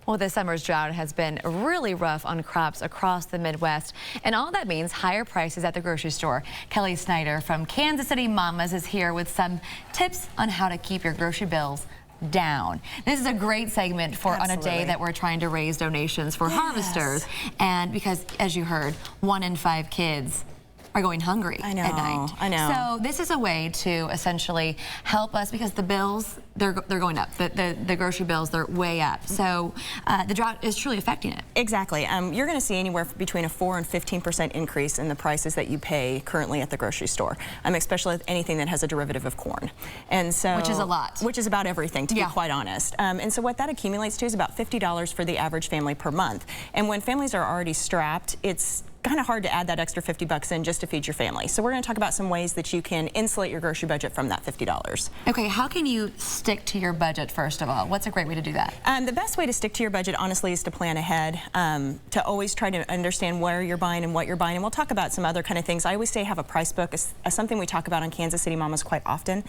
Well, this summer's drought has been really rough on crops across the Midwest, and all that means higher prices at the grocery store. Kelly Snyder from Kansas City Mamas is here with some tips on how to keep your grocery bills down. This is a great segment for on a day that we're trying to raise donations for harvesters, and because, as you heard, 1 in 5 kids are going hungry at night. I know. So this is a way to essentially help us, because the bills, they're going up. The grocery bills, they're way up. So the drought is truly affecting it. Exactly. You're going to see anywhere between a 4 and 15% increase in the prices that you pay currently at the grocery store, especially with anything that has a derivative of corn. And so, which is a lot. Which is about everything, to be quite honest. And so what that accumulates to is about $50 for the average family per month. And when families are already strapped, it's kind of hard to add that extra 50 bucks in just to feed your family. So we're going to talk about some ways that you can insulate your grocery budget from that $50. Okay, how can you stick to your budget first of all? What's a great way to do that? The best way to stick to your budget, honestly, is to plan ahead, to always try to understand where you're buying and what you're buying. And we'll talk about some other kind of things. I always say have a price book, as something we talk about on Kansas City Mamas quite often,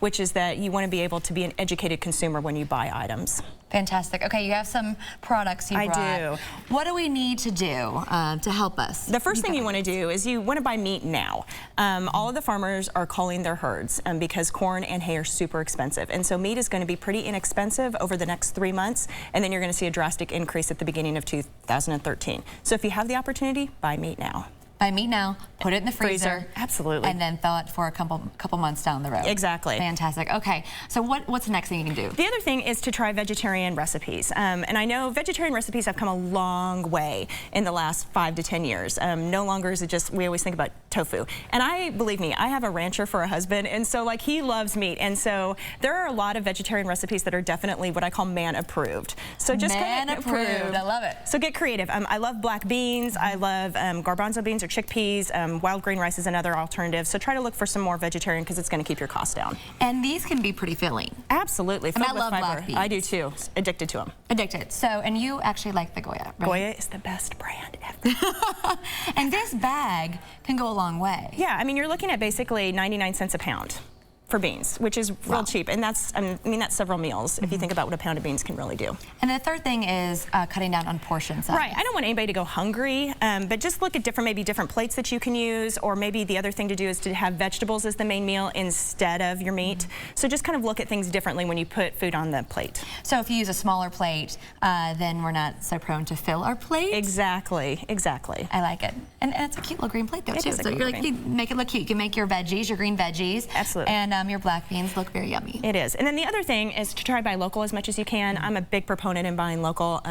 which is that you want to be able to be an educated consumer when you buy items. Fantastic. Okay, you have some products you brought. I do. What do we need to do to help us? The first thing you want to do is you want to buy meat now. All of the farmers are culling their herds because corn and hay are super expensive. And so meat is going to be pretty inexpensive over the next 3 months, and then you're going to see a drastic increase at the beginning of 2013. So if you have the opportunity, buy meat now. Buy meat now, put it in the freezer. Absolutely. And then thaw it for a couple months down the road. Exactly. Fantastic. Okay, so what's the next thing you can do? The other thing is to try vegetarian recipes. And I know vegetarian recipes have come a long way in the last 5 to 10 years. No longer is it just, we always think about tofu. And believe me, I have a rancher for a husband, and so like he loves meat. And so there are a lot of vegetarian recipes that are definitely what I call man approved. So just man approved. I love it. So get creative. I love black beans. I love garbanzo beans or chickpeas. Wild grain rice is another alternative. So try to look for some more vegetarian because it's going to keep your costs down. And these can be pretty filling. Absolutely. I love black beans. I do too. Addicted to them. Addicted. So, and you actually like the Goya, right? Goya is the best brand ever. And this bag can go a long way. Yeah, I mean, you're looking at basically 99 cents a pound for beans, which is real cheap, and that's that's several meals if you think about what a pound of beans can really do. And the third thing is cutting down on portion size. Right. I don't want anybody to go hungry, but just look at maybe different plates that you can use, or maybe the other thing to do is to have vegetables as the main meal instead of your meat. So just kind of look at things differently when you put food on the plate. So if you use a smaller plate, then we're not so prone to fill our plate. Exactly. Exactly. I like it. And it's a cute little green plate though too. So you make it look cute. You can make your veggies, your green veggies. Absolutely. And your black beans look very yummy. It is. And then the other thing is to try to buy local as much as you can. I'm a big proponent in buying local.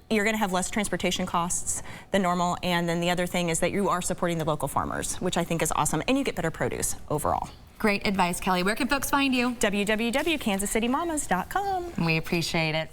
You're going to have less transportation costs than normal, and then the other thing is that you are supporting the local farmers, which I think is awesome, and you get better produce overall. Great advice, Kelly. Where can folks find you? www.kansascitymamas.com. We appreciate it.